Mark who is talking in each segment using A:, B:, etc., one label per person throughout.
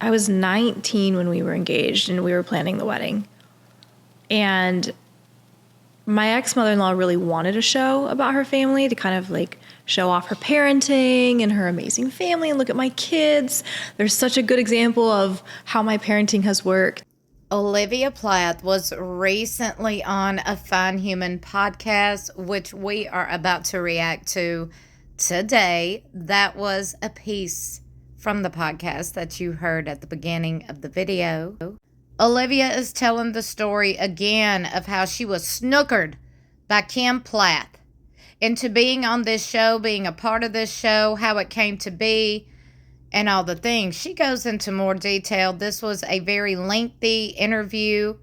A: I was 19 when we were engaged and we were planning the wedding. And my ex-mother-in-law really wanted a show about her family to kind of like show off her parenting and her amazing family and look at my kids. There's such a good example of how my parenting has worked.
B: Olivia Plath was recently on a Fine Human podcast, which we are about to react to today. That was a piece from the podcast that you heard at the beginning of the video. Olivia is telling the story again of how she was snookered by Kim Plath into being on this show, being a part of this show, how it came to be, and all the things. She goes into more detail. This was a very lengthy interview.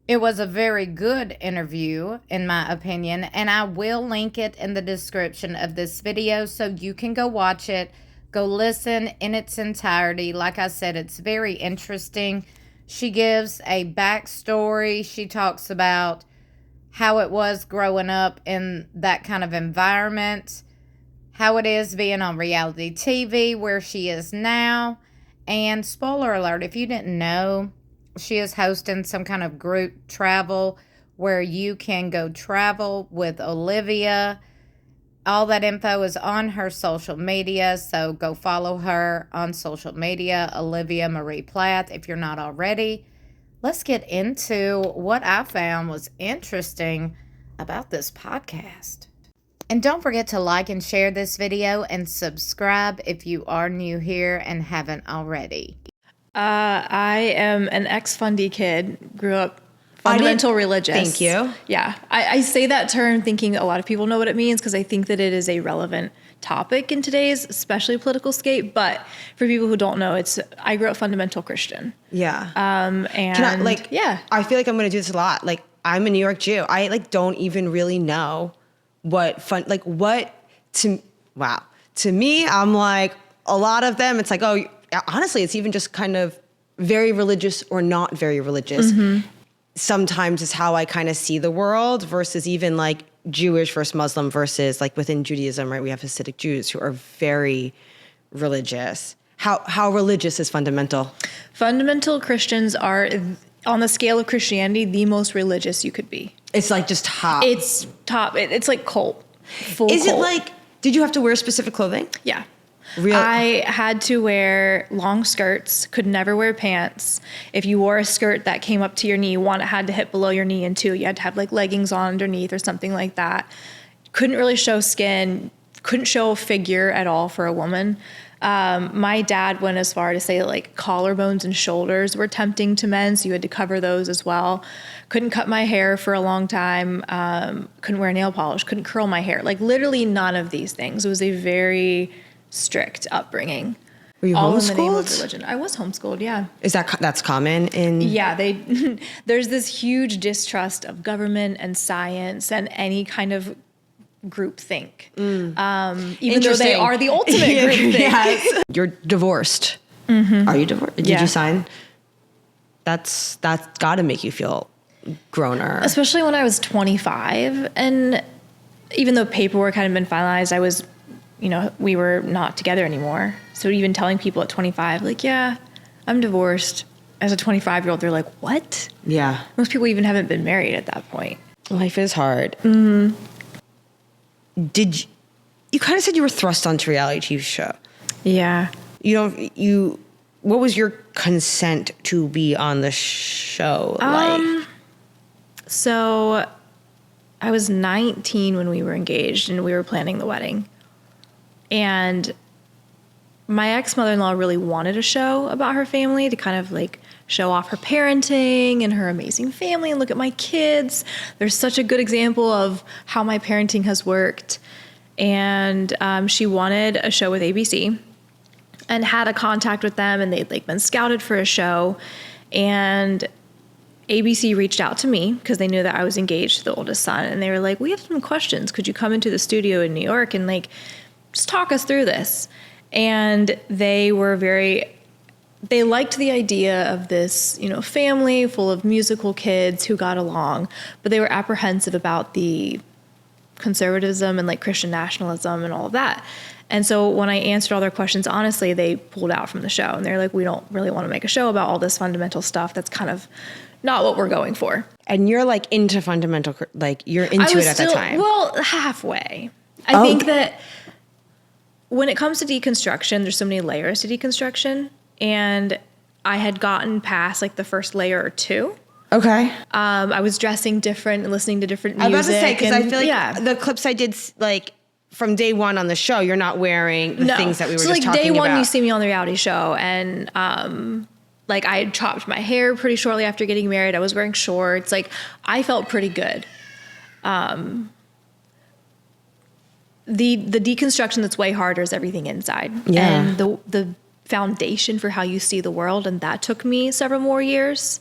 B: It was a very good interview, in my opinion, and I will link it in the description of this video so you can go watch it, go listen in its entirety. Like I said, it's very interesting. She gives a backstory. She talks about how it was growing up in that kind of environment, how it is being on reality TV, where she is now. And spoiler alert, if you didn't know, she is hosting some kind of group travel where you can go travel with Olivia. All that info is on her social media, so go follow her on social media, Olivia Marie Plath, if you're not already. Let's get into what I found was interesting about this podcast. And don't forget to like and share this video and subscribe if you are new here and haven't already.
A: I am an ex-Fundy kid, grew up fundamental religious.
C: Thank you.
A: Yeah. I say that term thinking a lot of people know what it means because I think that it is a relevant topic in today's, especially political scape. But for people who don't know, I grew up fundamental Christian.
C: Yeah.
A: And
C: I feel like I'm going to do this a lot. Like, I'm a New York Jew. I don't even really know to me, I'm like, a lot of them, it's like, oh, honestly, it's even just kind of very religious or not very religious. Mm-hmm. Sometimes is how I kind of see the world versus even like Jewish versus Muslim versus like within Judaism, right? We have Hasidic Jews who are very religious. How religious is fundamental?
A: Fundamental Christians are, on the scale of Christianity, the most religious you could be.
C: It's like just top.
A: It's top. It's like cult. Full
C: Is
A: cult.
C: it like, did you have to wear specific clothing?
A: Yeah.
C: Real?
A: I had to wear long skirts, could never wear pants. If you wore a skirt that came up to your knee, one, it had to hit below your knee, and two, you had to have like leggings on underneath or something like that. Couldn't really show skin, couldn't show a figure at all for a woman. My dad went as far to say that like collarbones and shoulders were tempting to men, so you had to cover those as well. Couldn't cut my hair for a long time. Couldn't wear nail polish, couldn't curl my hair. Like literally none of these things. It was a very strict upbringing.
C: Were you
A: all
C: homeschooled?
A: In the name of religion. I was homeschooled, yeah.
C: Is that's common in?
A: Yeah, there's this huge distrust of government and science and any kind of groupthink. Even though they are the ultimate groupthink.
C: Yes. You're divorced. Mm-hmm. Are you divorced? Did you sign? That's got to make you feel growner.
A: Especially when I was 25, and even though paperwork hadn't been finalized, I was, we were not together anymore. So even telling people at 25, like, yeah, I'm divorced. As a 25-year-old, they're like, what?
C: Yeah.
A: Most people even haven't been married at that point.
C: Life is hard.
A: Mm-hmm.
C: You kind of said you were thrust onto a reality TV show.
A: Yeah.
C: What was your consent to be on the show like?
A: So I was 19 when we were engaged and we were planning the wedding. And my ex-mother-in-law really wanted a show about her family to kind of like show off her parenting and her amazing family and look at my kids. There's such a good example of how my parenting has worked. And she wanted a show with ABC and had a contact with them, and they'd like been scouted for a show. And ABC reached out to me because they knew that I was engaged to the oldest son. And they were like, we have some questions. Could you come into the studio in New York and like just talk us through this? And they liked the idea of this, family full of musical kids who got along, but they were apprehensive about the conservatism and like Christian nationalism and all of that. And so when I answered all their questions honestly, they pulled out from the show. And they're like, we don't really want to make a show about all this fundamental stuff. That's kind of not what we're going for.
C: And you're like into fundamental, like you're into it at that time.
A: Well, halfway. I think that when it comes to deconstruction, there's so many layers to deconstruction. And I had gotten past like the first layer or two.
C: Okay.
A: I was dressing different and listening to different music.
C: I was about to say, because I feel like the clips I did, like from day one on the show, you're not wearing the things that we were just talking about. So like day one, you see
A: me on the reality show, and like I had chopped my hair pretty shortly after getting married. I was wearing shorts. Like I felt pretty good. The deconstruction that's way harder is everything inside.
C: Yeah.
A: And the foundation for how you see the world, and that took me several more years.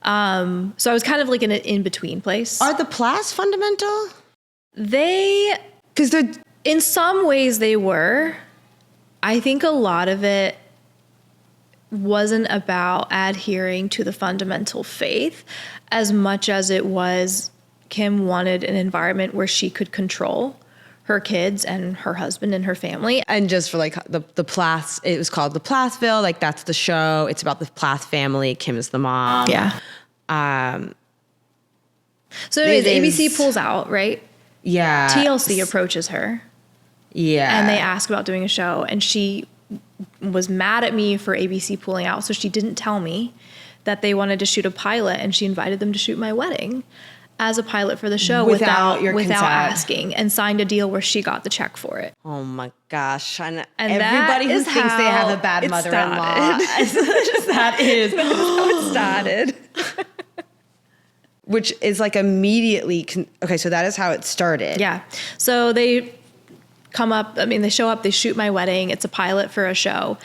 A: So I was kind of like in an in-between place.
C: Are the Plaths fundamental?
A: Because they're, in some ways they were. I think a lot of it wasn't about adhering to the fundamental faith as much as it was Kim wanted an environment where she could control her kids and her husband and her family.
C: And just for like the Plaths, it was called the Plathville. Like that's the show. It's about the Plath family. Kim is the mom.
A: Yeah. So anyways, ABC pulls out, right?
C: Yeah.
A: TLC approaches her.
C: Yeah.
A: And they ask about doing a show, and she was mad at me for ABC pulling out, so she didn't tell me that they wanted to shoot a pilot, and she invited them to shoot my wedding as a pilot for the show without asking, and signed a deal where she got the check for it.
C: Oh my gosh. And everybody who thinks they have a bad mother-in-law. That is
A: how it started.
C: Which is like immediately, okay, so that is how it started.
A: Yeah. So they come up, they show up, they shoot my wedding. It's a pilot for a show.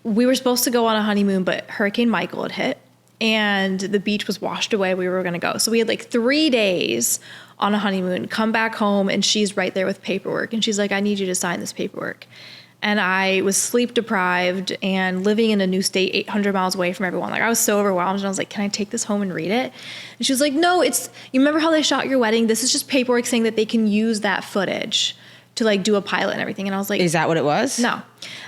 A: We were supposed to go on a honeymoon, but Hurricane Michael had hit, and the beach was washed away. We were going to go. So we had like 3 days on a honeymoon, come back home, and she's right there with paperwork. And she's like, I need you to sign this paperwork. And I was sleep deprived and living in a new state 800 miles away from everyone. Like I was so overwhelmed, and I was like, can I take this home and read it? And she was like, no, you remember how they shot your wedding? This is just paperwork saying that they can use that footage to like do a pilot and everything. And I was like,
C: is that what it was?
A: No. And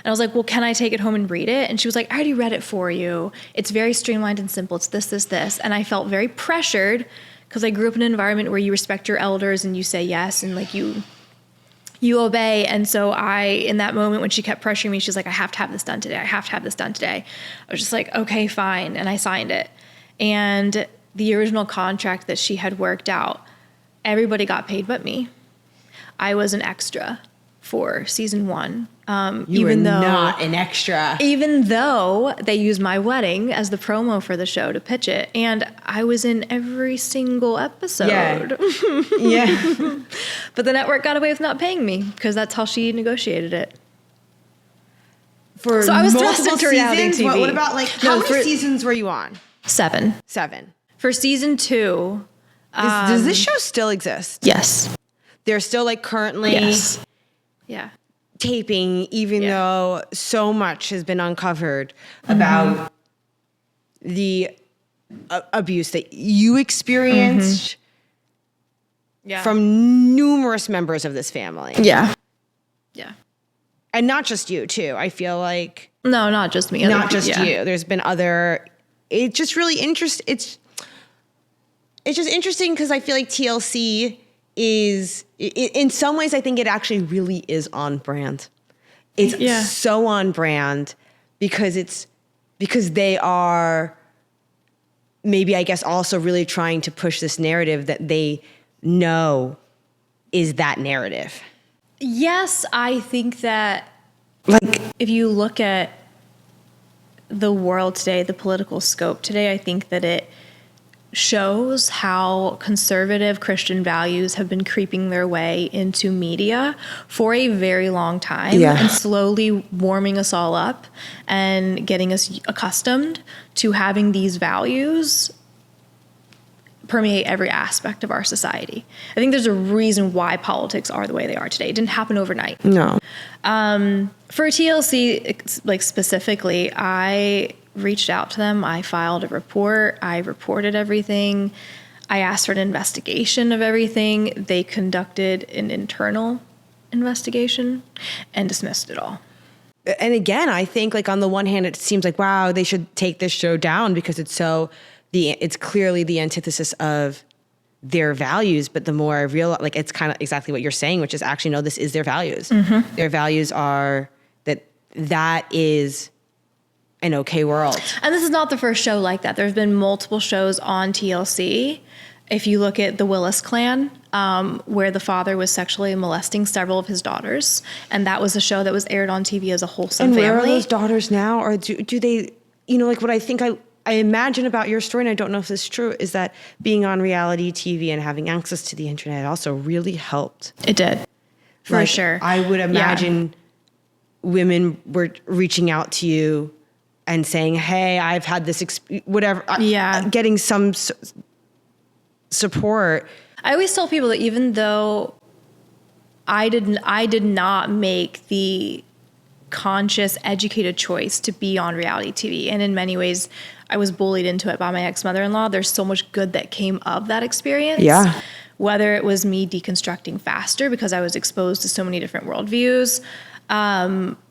A: I was like, well, can I take it home and read it? And she was like, I already read it for you. It's very streamlined and simple. It's this, this, this. And I felt very pressured because I grew up in an environment where you respect your elders and you say yes, and like you obey. And so in that moment when she kept pressuring me, she's like, I have to have this done today. I have to have this done today. I was just like, okay, fine. And I signed it. And the original contract that she had worked out, everybody got paid but me. I was an extra for season 1.
C: You were not an extra.
A: Even though they used my wedding as the promo for the show to pitch it. And I was in every single episode.
C: Yeah.
A: But the network got away with not paying me because that's how she negotiated it.
C: So
A: I was thrust into reality TV.
C: What about how many seasons were you on?
A: 7. For season 2.
C: Does this show still exist?
A: Yes.
C: They're still currently taping, even though so much has been uncovered about the abuse that you experienced from numerous members of this family.
A: Yeah.
C: And not just you, too. I feel like...
A: No, not just me.
C: Not just you. There's been other... It's just really interesting. It's just interesting because I feel like TLC is... in some ways, I think it actually really is on brand. It's so on brand because they are maybe, I guess, also really trying to push this narrative that they know is that narrative.
A: Yes, I think that if you look at the world today, the political scope today, I think that it shows how conservative Christian values have been creeping their way into media for a very long time and slowly warming us all up and getting us accustomed to having these values permeate every aspect of our society. I think there's a reason why politics are the way they are today. It didn't happen overnight.
C: No.
A: For TLC, specifically, I reached out to them. I filed a report. I reported everything. I asked for an investigation of everything. They conducted an internal investigation and dismissed it all.
C: And again, I think like on the one hand, it seems like, wow, they should take this show down because it's clearly the antithesis of their values. But the more I realize, like, it's kind of exactly what you're saying, which is actually, no, this is their values. Mm-hmm. Their values are that is an okay world.
A: And this is not the first show like that. There's been multiple shows on TLC. If you look at the Willis clan, where the father was sexually molesting several of his daughters, and that was a show that was aired on TV as a wholesome family.
C: And where are those daughters now? Or do they, like what I think I imagine about your story, and I don't know if this is true, is that being on reality TV and having access to the internet also really helped.
A: It did, for sure.
C: I would imagine women were reaching out to you and saying, hey, I've had this, whatever, getting some support.
A: I always tell people that even though I did not make the conscious, educated choice to be on reality TV, and in many ways I was bullied into it by my ex-mother-in-law, there's so much good that came of that experience.
C: Yeah.
A: Whether it was me deconstructing faster because I was exposed to so many different worldviews.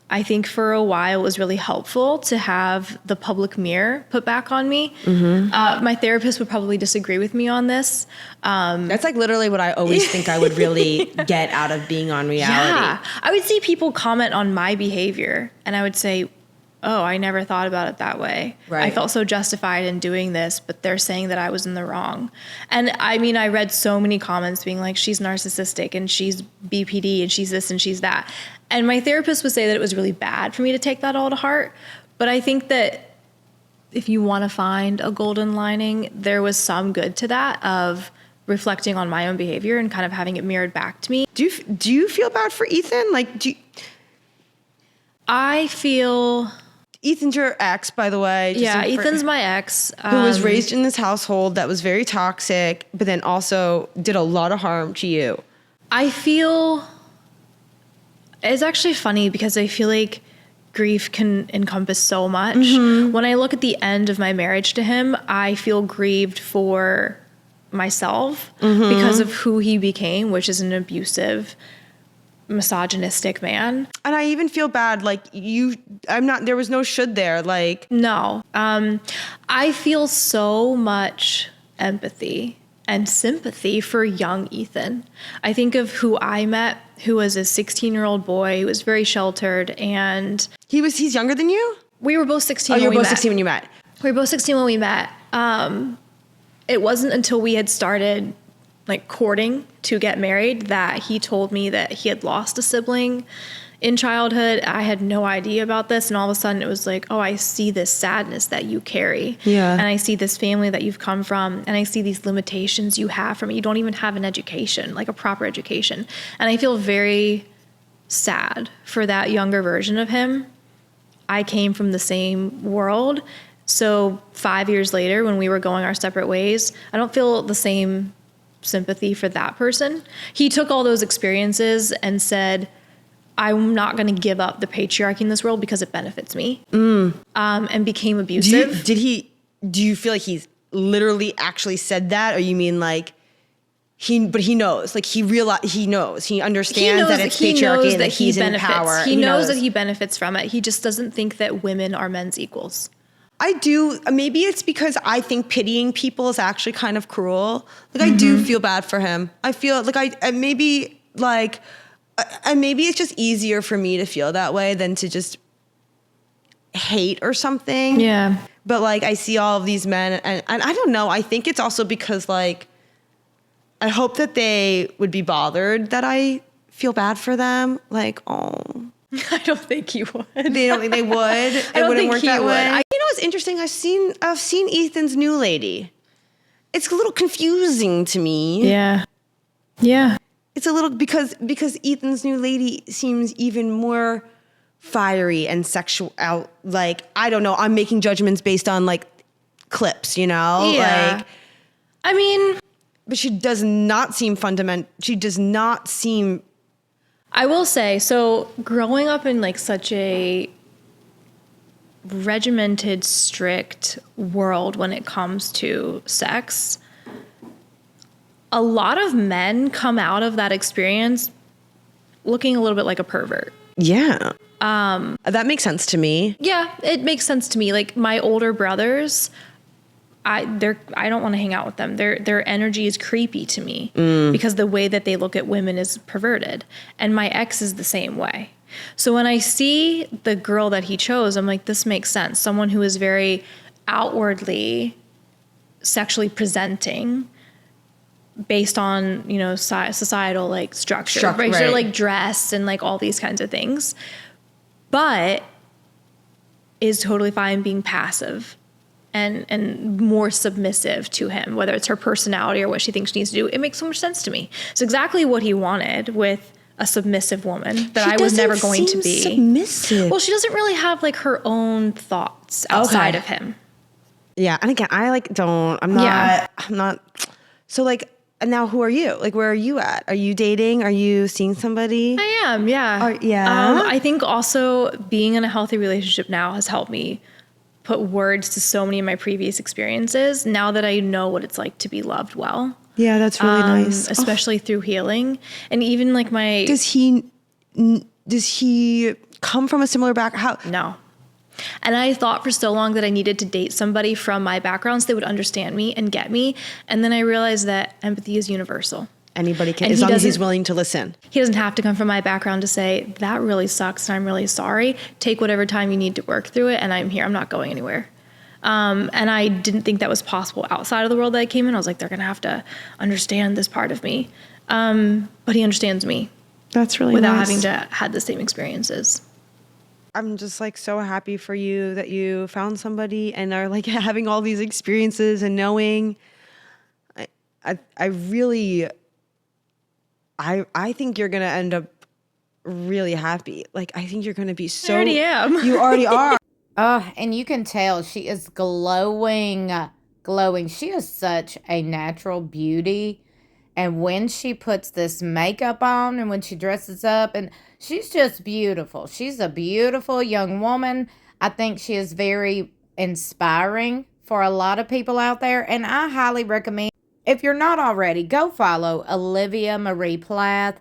A: I think for a while it was really helpful to have the public mirror put back on me. Mm-hmm. My therapist would probably disagree with me on this.
C: That's like literally what I always think I would really get out of being on reality.
A: Yeah. I would see people comment on my behavior and I would say, oh, I never thought about it that way.
C: Right.
A: I felt so justified in doing this, but they're saying that I was in the wrong. And I mean, I read so many comments being like, she's narcissistic and she's BPD and she's this and she's that. And my therapist would say that it was really bad for me to take that all to heart. But I think that if you want to find a golden lining, there was some good to that of reflecting on my own behavior and kind of having it mirrored back to me.
C: Do you feel bad for Ethan?
A: I feel...
C: Ethan's your ex, by the way.
A: Ethan's my ex.
C: Who was raised in this household that was very toxic, but then also did a lot of harm to you.
A: I feel... It's actually funny because I feel like grief can encompass so much. Mm-hmm. When I look at the end of my marriage to him, I feel grieved for myself because of who he became, which is an abusive, misogynistic man.
C: And I even feel bad, there was no should there,
A: No. I feel so much empathy and sympathy for young Ethan. I think of who I met, who was a 16-year-old boy who was very sheltered, and...
C: He's younger than you?
A: We were both 16
C: when we met. Oh, you were both 16 when you met.
A: We were both 16 when we met. It wasn't until we had started courting to get married that he told me that he had lost a sibling in childhood. I had no idea about this, and all of a sudden it was like, oh, I see this sadness that you carry.
C: Yeah.
A: And I see this family that you've come from, and I see these limitations you have from it. You don't even have an education, a proper education. And I feel very sad for that younger version of him. I came from the same world. So 5 years later, when we were going our separate ways, I don't feel the same sympathy for that person. He took all those experiences and said, I'm not going to give up the patriarchy in this world because it benefits me. And became abusive.
C: Do you feel like he's literally actually said that? Or you mean he knows, he knows, he understands that it's patriarchy and that he's in power.
A: He knows that he benefits from it. He just doesn't think that women are men's equals.
C: I do. Maybe it's because I think pitying people is actually kind of cruel. I do feel bad for him. I feel maybe it's just easier for me to feel that way than to just hate or something.
A: Yeah.
C: But I see all of these men and I don't know. I think it's also because I hope that they would be bothered that I feel bad for them. Oh.
A: I don't think you would.
C: They don't think they would. It wouldn't work that way. What's interesting? I've seen Ethan's new lady. It's a little confusing to me.
A: Yeah. Yeah.
C: It's a little because Ethan's new lady seems even more fiery and sexual. I don't know. I'm making judgments based on clips,
A: Yeah.
C: But she does not seem fundamental. She does not seem.
A: I will say, so growing up in such a regimented, strict world when it comes to sex, a lot of men come out of that experience looking a little bit like a pervert.
C: Yeah. That makes sense to me.
A: Yeah, it makes sense to me. Like my older brothers, I don't want to hang out with them. Their energy is creepy to me because the way that they look at women is perverted. And my ex is the same way. So when I see the girl that he chose, I'm like, this makes sense. Someone who is very outwardly sexually presenting based on, you know, societal like structure, right? So, like dress and like all these kinds of things, but is totally fine being passive and more submissive to him, whether it's her personality or what she thinks she needs to do. It makes so much sense to me. It's exactly what he wanted with a submissive woman that I was never going to be.
C: Submissive.
A: Well, she doesn't really have like her own thoughts outside of him.
C: Yeah. And again, I'm not. So like, and now who are you? Like, where are you at? Are you dating? Are you seeing somebody?
A: I am. Yeah. I think also being in a healthy relationship now has helped me put words to so many of my previous experiences now that I know what it's like to be loved well.
C: Yeah, that's really nice.
A: Especially through healing. And even like
C: Does he come from a similar background?
A: No. And I thought for so long that I needed to date somebody from my background so they would understand me and get me. And then I realized that empathy is universal.
C: Anybody can, as long as he's willing to listen.
A: He doesn't have to come from my background to say, that really sucks and I'm really sorry. Take whatever time you need to work through it and I'm here. I'm not going anywhere. And I didn't think that was possible outside of the world that I came in. I was like, they're going to have to understand this part of me. But he understands me.
C: That's really
A: without
C: nice.
A: having to had the same experiences.
C: I'm just like so happy for you that you found somebody and are like having all these experiences and knowing. I really think you're gonna end up really happy. Like I think you're gonna be so.
A: I already am.
C: You already are.
B: Oh, and you can tell she is glowing. She is such a natural beauty. And when she puts this makeup on and when she dresses up, and she's just beautiful. She's a beautiful young woman. I think she is very inspiring for a lot of people out there. And I highly recommend, if you're not already, go follow Olivia Marie Plath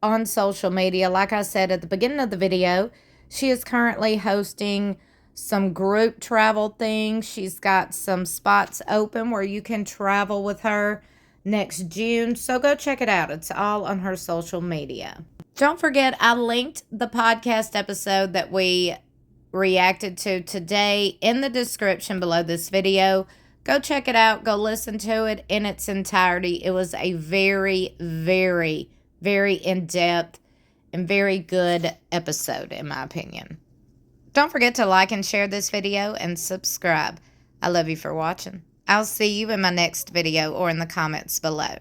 B: on social media. Like I said at the beginning of the video, she is currently hosting some group travel things. She's got some spots open where you can travel with her next June. So go check it out. It's all on her social media. Don't forget, I linked the podcast episode that we reacted to today in the description below this video. Go check it out. Go listen to it in its entirety. It was a very, very, very in-depth and very good episode, in my opinion. Don't forget to like and share this video and subscribe. I love you for watching. I'll see you in my next video or in the comments below.